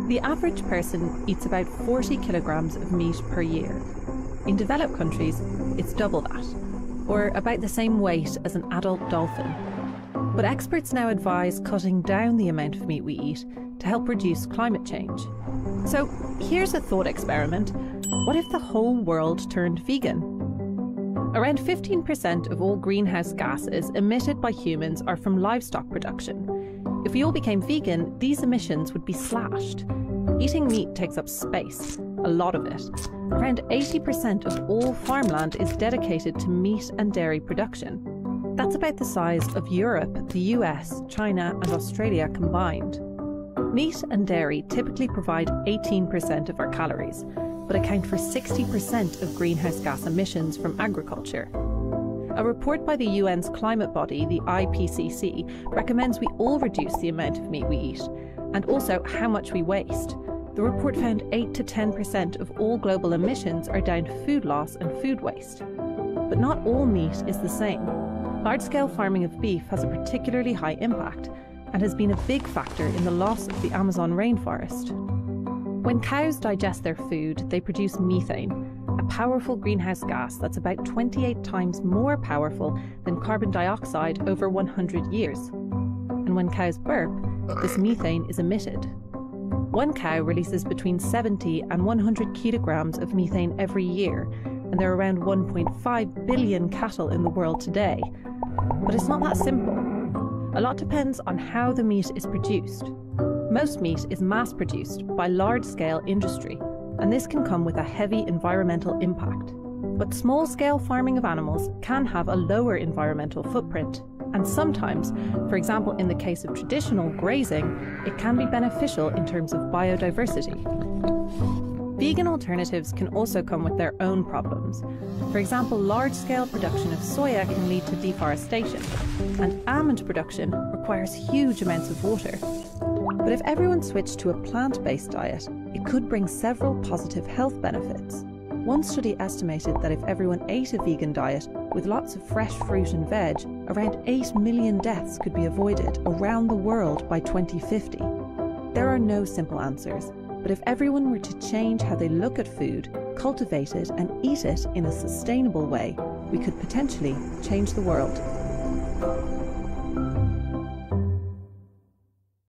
The average person eats about 40 kilograms of meat per year. In developed countries, it's double that, or about the same weight as an adult dolphin. But experts now advise cutting down the amount of meat we eat to help reduce climate change. So here's a thought experiment. What if the whole world turned vegan? Around 15% of all greenhouse gases emitted by humans are from livestock production. If we all became vegan, these emissions would be slashed. Eating meat takes up space, a lot of it. Around 80% of all farmland is dedicated to meat and dairy production. That's about the size of Europe, the US, China, and Australia combined. Meat and dairy typically provide 18% of our calories, but account for 60% of greenhouse gas emissions from agriculture. A report by the UN's climate body, the IPCC, recommends we all reduce the amount of meat we eat, and also how much we waste. The report found 8 to 10% of all global emissions are down to food loss and food waste. But not all meat is the same. Large-scale farming of beef has a particularly high impact and has been a big factor in the loss of the Amazon rainforest. When cows digest their food, they produce methane, a powerful greenhouse gas that's about 28 times more powerful than carbon dioxide over 100 years. And when cows burp, this methane is emitted. One cow releases between 70 and 100 kilograms of methane every year, and there are around 1.5 billion cattle in the world today. But it's not that simple. A lot depends on how the meat is produced. Most meat is mass-produced by large-scale industry, and this can come with a heavy environmental impact. But small-scale farming of animals can have a lower environmental footprint, and sometimes, for example in the case of traditional grazing, it can be beneficial in terms of biodiversity. Vegan alternatives can also come with their own problems. For example, large-scale production of soya can lead to deforestation, and almond production requires huge amounts of water. But if everyone switched to a plant-based diet, it could bring several positive health benefits. One study estimated that if everyone ate a vegan diet with lots of fresh fruit and veg, around 8 million deaths could be avoided around the world by 2050. There are no simple answers, but if everyone were to change how they look at food, cultivate it and eat it in a sustainable way, we could potentially change the world.